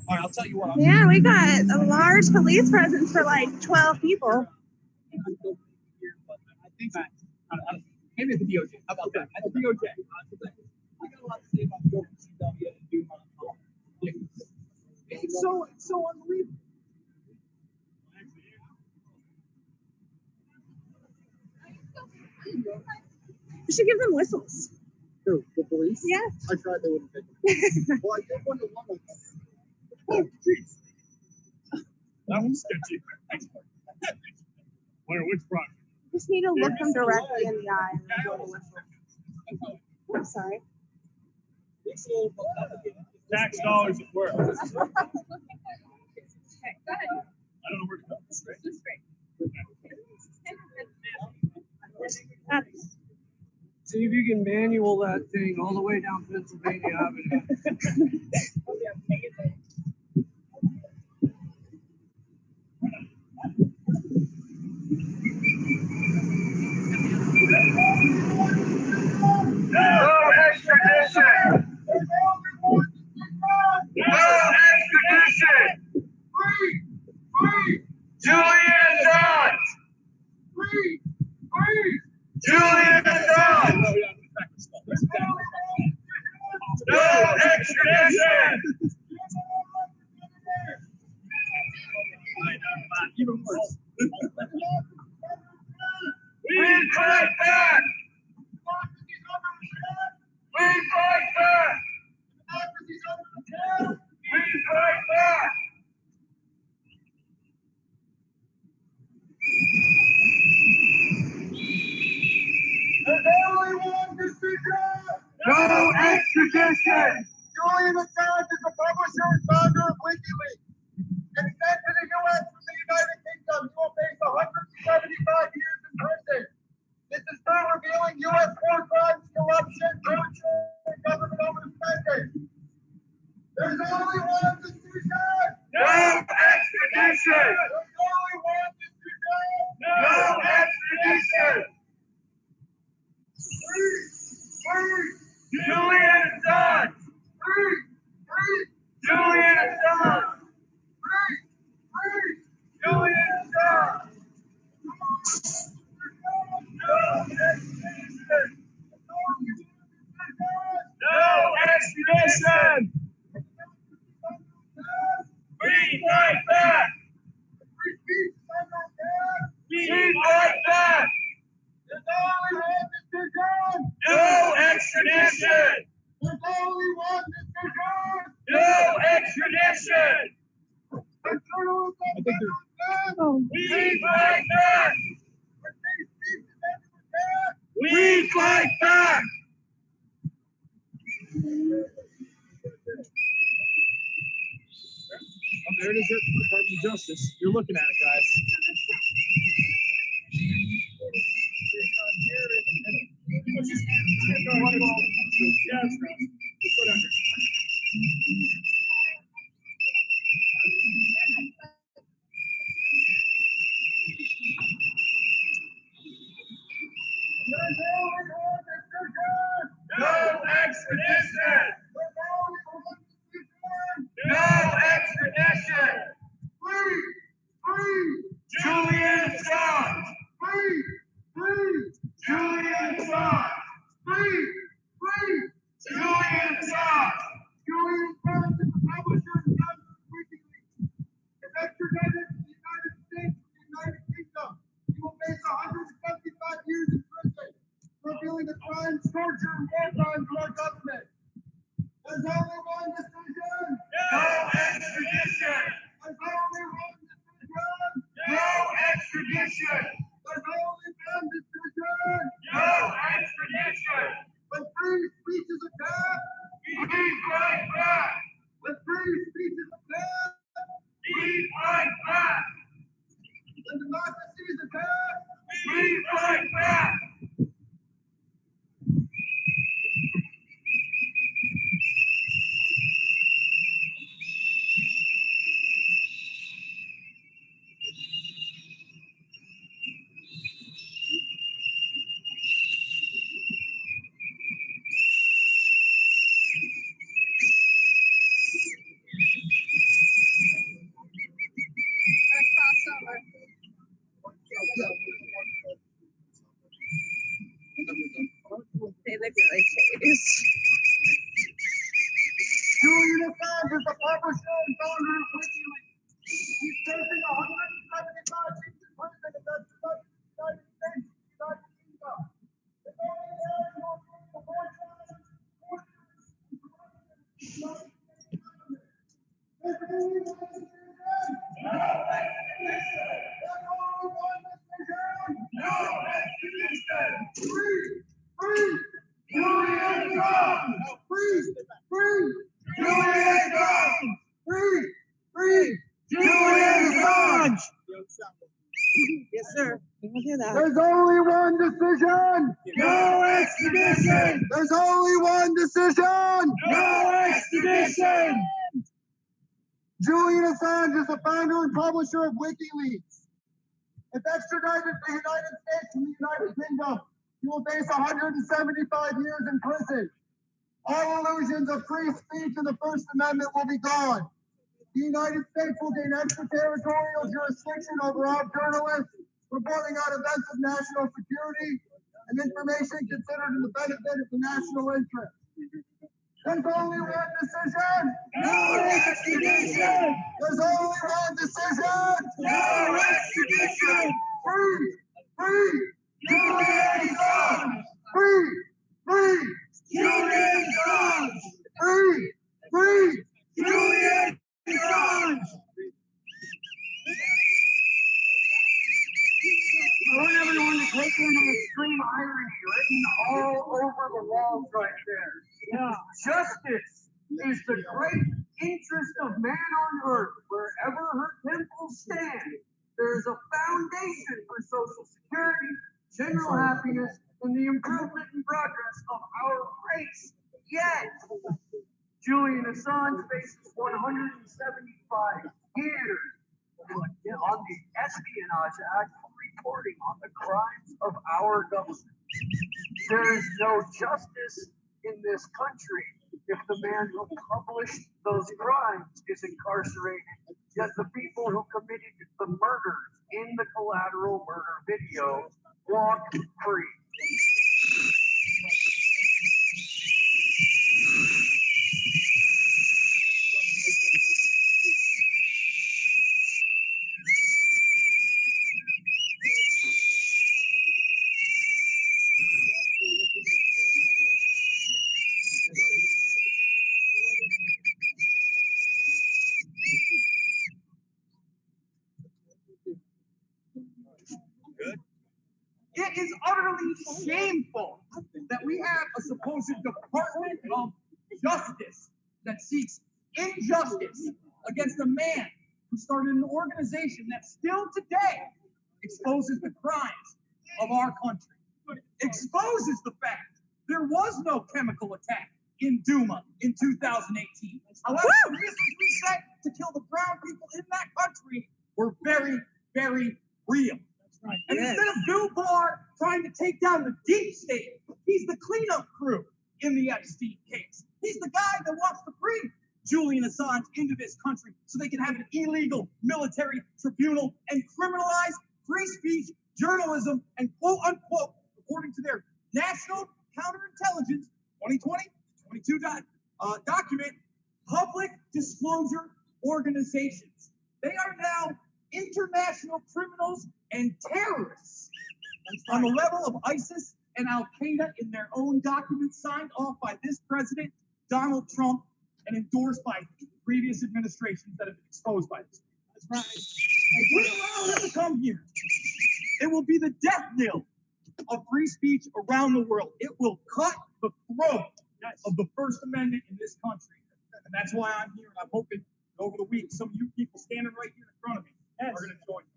All right, I'll tell you what. Yeah, we got a large police presence for like 12 people. I think maybe at the DOJ. How about that? At the DOJ. I got a lot to say about the CW and Doom. It's so unbelievable. We should give them whistles. Who? The police? Yeah. I tried, they wouldn't take them. Well, I did one to one of them. Oh, jeez. That one's sketchy. Where, which project? Just need to look them directly in the eye and then go to whistle. I'm sorry. Tax dollars at work. Okay, go ahead. I don't know where to go. Straight. See if you can manual that thing all the way down Pennsylvania Avenue. No extradition! No extradition! Free! Julian Assange! Free! Julian Assange! No extradition! Even worse. We fight back! We fight back! We fight back! There's only one decision! No extradition! Julian Assange is the publisher and founder of WikiLeaks. And sent to the U.S. from the United Kingdom, he will face 175 years in prison. This is for revealing U.S. war crimes, corruption, torture, and government overspending. There's only one decision! No extradition! There's only one decision! No extradition! Free! Julian Assange! Julian Assange! Julian Assange! No extradition! No extradition! We fight back! We fight back! There's only one decision! No extradition! There's only one decision! No extradition! We fight back! We fight back! Oh, there it is at the Department of Justice. You're looking at it, guys. No extradition! No extradition! Julian Assange! Julian Assange! Julian Assange! Julian Assange is the publisher and founder of WikiLeaks. If extradited to the United States from the United Kingdom, he will face 175 years in prison, revealing the crimes, torture, and war crimes of our government. There's only one decision. No extradition! There's only one decision. No extradition! There's only one decision. No extradition! Assange is the publisher and founder of WikiLeaks. He's facing 175 years in prison and that's the United States, United Kingdom. It's only national for more time. Yes, sir. We'll do that. There's only one decision. No extradition. There's only one decision. No extradition. Julian Assange is the founder and publisher of WikiLeaks. If extradited to the United States from the United Kingdom, he will face 175 years in prison. All illusions of free speech and the First Amendment will be gone. The United States will gain extraterritorial jurisdiction over all journalists reporting on events of national security and information considered in the benefit of the national interest. There's only one decision. No extradition. There's only one decision. No extradition. Free, free, Julian Assange. Free, free, Julian Assange. Free, free, Julian Assange. I want everyone to take in the extreme irony written all over the walls right there. Yeah. Justice is the great interest of man on earth. Wherever her temples stand, there is a foundation for social security, general happiness, and the improvement and progress of our race. Yet, Julian Assange faces 175 years on the Espionage Act for reporting on the crimes of our government. There is no justice in this country if the man who published those crimes is incarcerated, yet the people who committed the murders in the collateral murder video walk free. It is utterly shameful that we have a supposed Department of Justice that seeks injustice against a man who started an organization that still today exposes the crimes of our country, exposes the fact there was no chemical attack in Duma in 2018. However, the reasons we set to kill the brown people in that country were very, very real. Right. And instead of Bill Barr trying to take down the deep state, he's the cleanup crew in the Epstein case. He's the guy that wants to bring Julian Assange into this country so they can have an illegal military tribunal and criminalize free speech, journalism, and quote unquote, according to their National Counterintelligence 2020-22 document, public disclosure organizations. They are now international criminals and terrorists on the level of ISIS and Al-Qaeda in their own documents signed off by this president, Donald Trump, and endorsed by previous administrations that have been exposed by this. That's right. If we allow them to come here, it will be the death knell of free speech around the world. It will cut the throat of the First Amendment in this country. And that's why I'm here, and I'm hoping over the week some of you people standing right here in front of me are going to join me.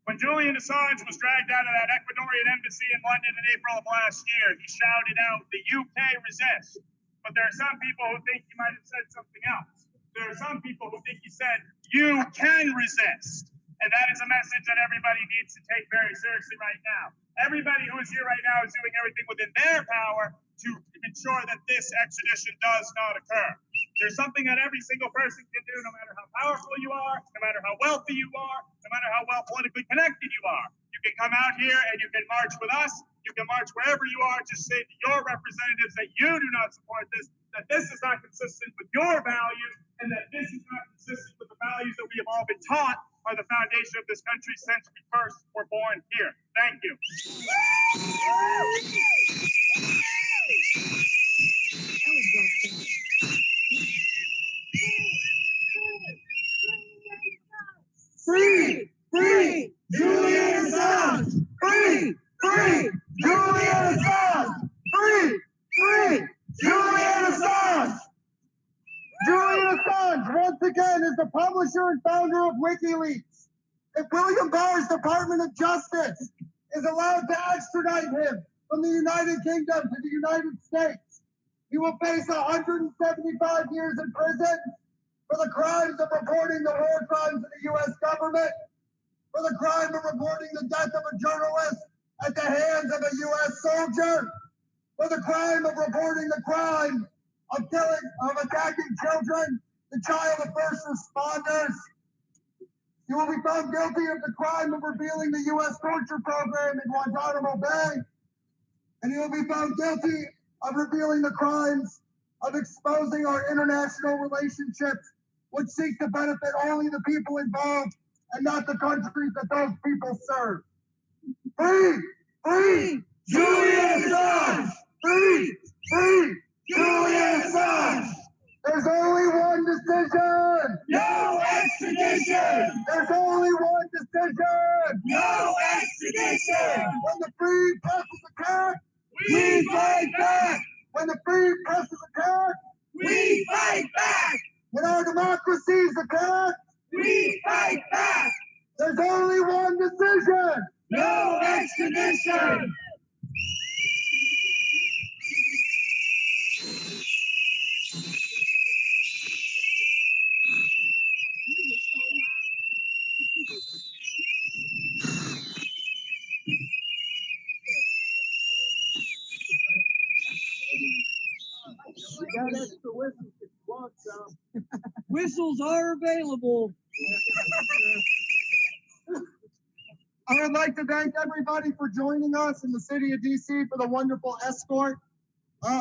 When Julian Assange was dragged out of that Ecuadorian embassy in London in April of last year, he shouted out, "The UK resists." But there are some people who think he might have said something else. There are some people who think he said, "You can resist." And that is a message that everybody needs to take very seriously right now. Everybody who is here right now is doing everything within their power to ensure that this extradition does not occur. There's something that every single person can do, no matter how powerful you are, no matter how wealthy you are, no matter how well politically connected you are. You can come out here and you can march with us. You can march wherever you are. Just say to your representatives that you do not support this, that this is not consistent with your values, and that this is not consistent with the values that we have all been taught are the foundation of this country since we first were born here. Thank you. Free! Free! Julian Assange! Free! Free! Julian Assange! Free! Free! Julian Assange! Julian Assange, once again, is the publisher and founder of WikiLeaks. If William Barr's Department of Justice is allowed to extradite him from the United Kingdom to the United States, he will face 175 years in prison for the crimes of reporting the war crimes of the U.S. government, for the crime of reporting the death of a journalist at the hands of a U.S. soldier, for the crime of reporting the crime of attacking children, the child of first responders. He will be found guilty of the crime of revealing the U.S. torture program in Guantanamo Bay, and he will be found guilty of revealing the crimes of exposing our international relationships, which seek to benefit only the people involved and not the countries that those people serve. Free! Free! Julian Assange! Free! Free! Julian Assange! There's only one decision! No extradition! There's only one decision! No extradition! When the free press is attacked, we fight back! When the free press is attacked, we fight back! When our democracy is attacked, we fight back! There's only one decision! No extradition! Got extra whistles if you want some. Whistles are available. I would like to thank everybody for joining us in the city of DC for the wonderful escort.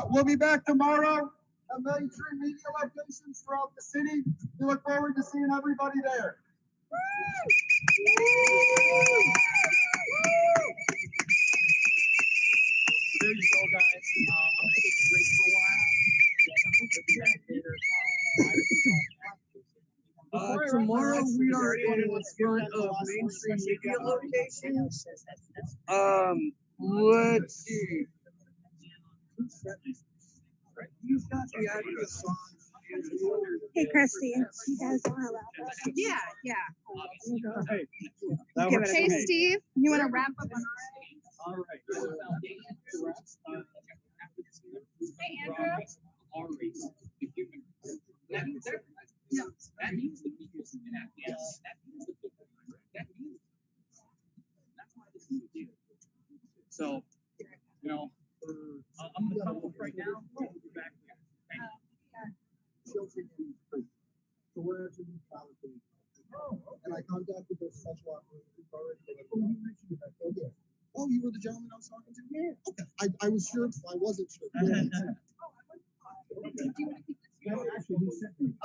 We'll be back tomorrow at mainstream media locations throughout the city. We look forward to seeing everybody there. There you go, guys. I'm going to take a break for a while. Tomorrow we are in front of mainstream media locations. Let's see. You've got the address on. Hey, Christy, you guys want to wrap up? Yeah, yeah. Hey, Steve, you want to wrap up on All right. Hey, Andrew. That means everybody. Yeah. That means the people in Afghanistan. That means the people. That means that's why this is a deal. So, you know, I'm going to come up right now. We'll be back here. Thank you. And I contacted the special operations already. Oh, you mentioned that. Oh, yeah. Oh, you were the gentleman I was talking to? Yeah. Okay. I was sure. I wasn't sure.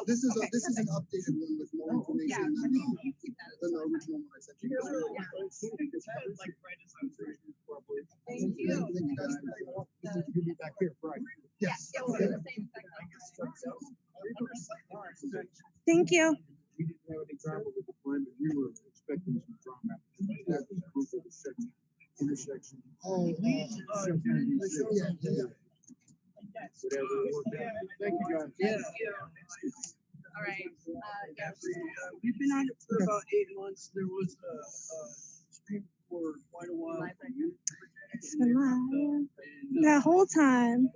This is an updated one with more information than the original one I sent you. Thank you. You'll be back here Friday. Yes. Thank you. We didn't have any trouble with the plan, but we were expecting some drama. Intersection. Oh, yeah. Whatever it worked out. Thank you, guys. Yeah. All right. We've been at it for about 8 months. There was a stream for quite a while. It's been live. That whole time.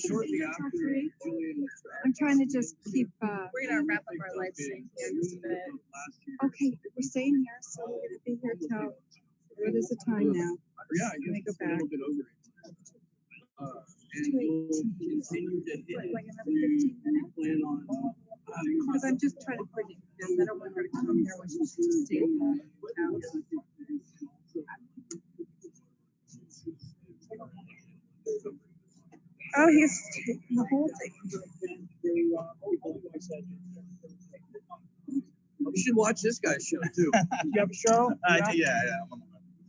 Shortly after Julian, I'm trying to just keep. We're gonna wrap up our live stream here in just a bit. Okay, we're staying here, so we're gonna be here till. What is the time now? Yeah, Let me go back. And we'll continue to hit it. Like another 15 minutes? Plan on. Because I'm just trying to coordinate this. I don't want her to come here when she's just staying in town. Oh, he's taking the whole thing. You should watch this guy's show too. You have a show? Yeah.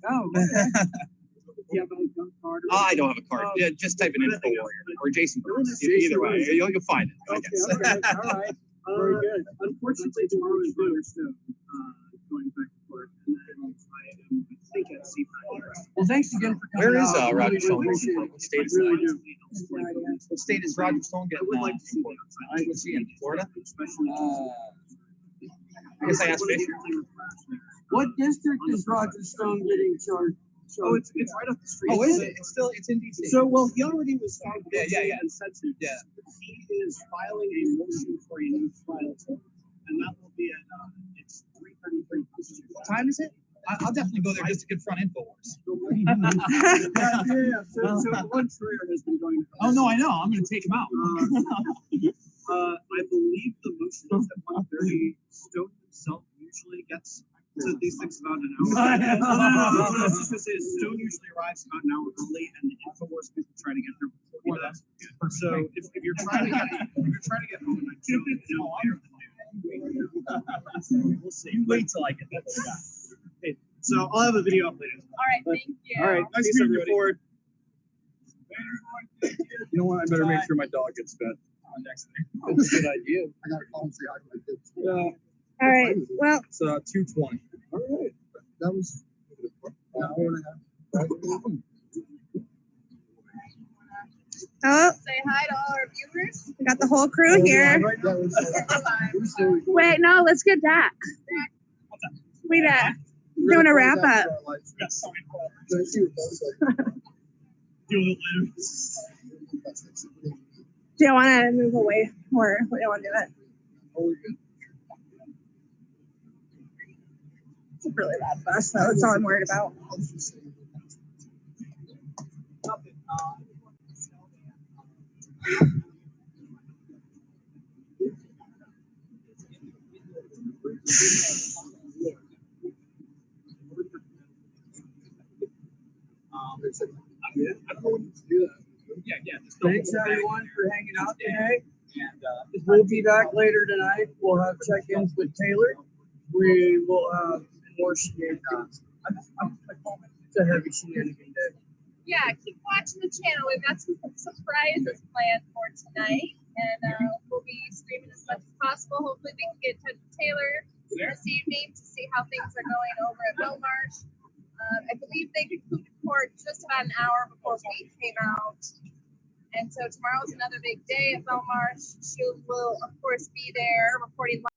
Oh, okay. I don't have a card. Yeah, just type it in for Warrior or Jason Burns. Either way, you'll find it, I guess. Okay. All right. Very good. Unfortunately, tomorrow is manifesto going back and forth. And then I think at Cypherpunks. Well, thanks again for coming. Where is out. Roger Stone? Appreciate it. What state is I really that? do. What state is Roger Stone getting? I would like to see it. Was he in Florida? Especially. I guess I asked Fisher. What district is Roger Stone getting charged? Oh, it's right up the street. Oh, is it? It's in DC. So, well, he already was found guilty and censored. Yeah. He is filing a motion for a new trial, and that will be at it's 3:33. What time is it? I'll definitely go there just to confront InfoWars. So one Trier has been going. Oh no, I know. I'm going to take him out. I believe the motion is at 1:30. Stone himself usually gets to these things about an hour. I was just going to say, Stone usually arrives about an hour early, and the InfoWars people try to get there before he does. So if you're trying to get home, I do it later than noon. We'll see. You wait till I get that. Okay, so I'll have a video up later. All right, thank you. All right, Nice to meet you, Ford. You know what? I better make sure my dog gets fed. Next That's a good idea. I gotta call and say hi to my kids. Yeah. All right. Well, It's 2:20. All right. That was an hour and a half. oh, Say hi to all our viewers. we got the whole crew here. Wait, no, let's get Dak. We doing a wrap up. Do you want to move away or we don't want to do it? It's a really loud bus, though. That's all I'm worried about. Thanks everyone for hanging out today. And we'll be back later tonight. We'll have check-ins with Taylor. We will have more shenanigans. It's a heavy shenanigan day. Yeah, keep watching the channel. We've got some surprises planned for tonight, and we'll be streaming as much as possible. Hopefully, we can get in touch with Taylor this evening to see how things are going over at Belmarsh. I believe they concluded court just about an hour before we came out. And so tomorrow's another big day at Belmarsh. She will, of course, be there reporting live.